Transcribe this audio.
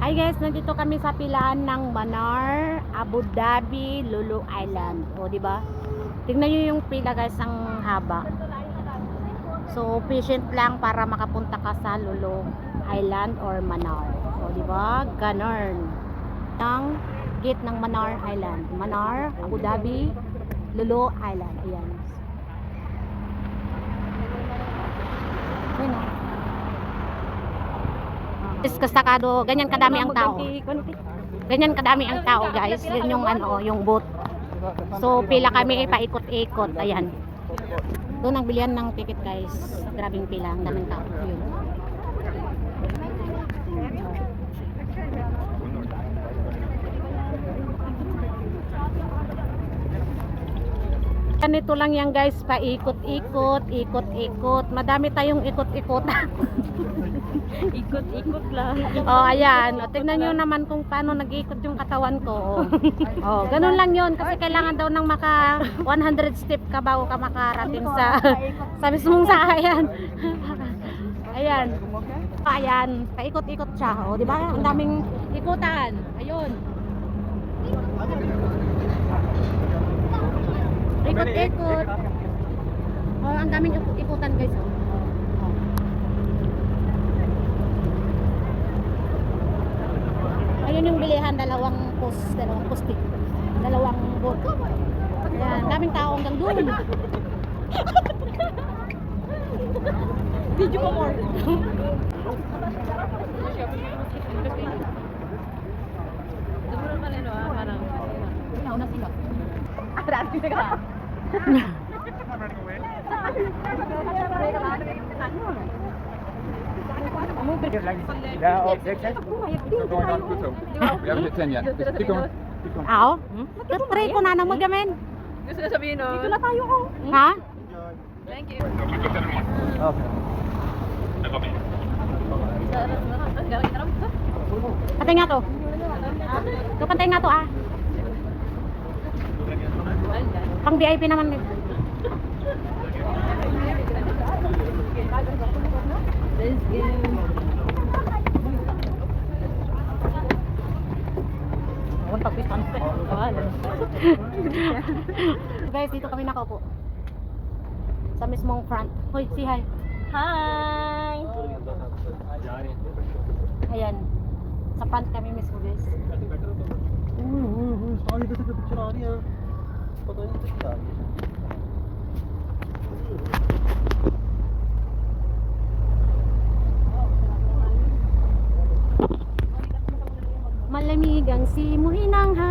Hi guys, nandito kami sa pilaan ng Mannar, Abu Dhabi, Lulu Island. O, di ba? Tingnan niyo yung pila guys, ang haba. So, patient lang para makapunta ka sa Lulu Island or Mannar. O, di ba? Ganun. Ang gate ng Mannar Island. Mannar, Abu Dhabi, Lulu Island. Ayan. Ayan o. Kastakado, ganyan kadami ang tao. Ganyan kadami ang tao, guys. Yun yung ano, yung boat. So pila kami paikot-ikot. Ayan. Doon ang bilihan ng ticket, guys. Grabing pila, ang daming tao. Yun. Ganito lang yan, guys, paikot-ikot, ikot-ikot. Madami tayong ikot-ikot. Ikot-ikot lang. Oh, ayan. O, tignan nyo naman kung paano nag-ikot yung katawan ko. Oh, ganun lang yun. Kasi kailangan daw ng maka 100 step ka bago ka makarating sa mismong sakayan. Ayan. Ayan. Paikot-ikot siya. O, di ba? Ang daming ikutan. Ayun. Ikot-ikot. Oh, ang daming ikutan, guys. Oh. Ayun yung bilihan, dalawang poste, dalawang boat. Ayan, daming tao hanggang doon. Video mo more. Dumuro pa rin, parang. Nauna sila. Dati ka. Yeah, oh, going on Kuto. We haven't hit 10 yet. Just keep going. Keep going. Ako? Tapos try ko na nang magamin. Gusto na sabihin, no? Dito na tayo, oh. Ha? Thank you. Okay. Patay nga to. Kapantay nga to, ah. Pang VIP naman. Let's go. Guys, dito kami nakaupo. Sa mismong front. Hoy, say hi. Hi! Ayan. Sa front kami mismo, guys. Sorry, this is the picture आ रही है पता नहीं क्या Malamig ang simoy ng hangin.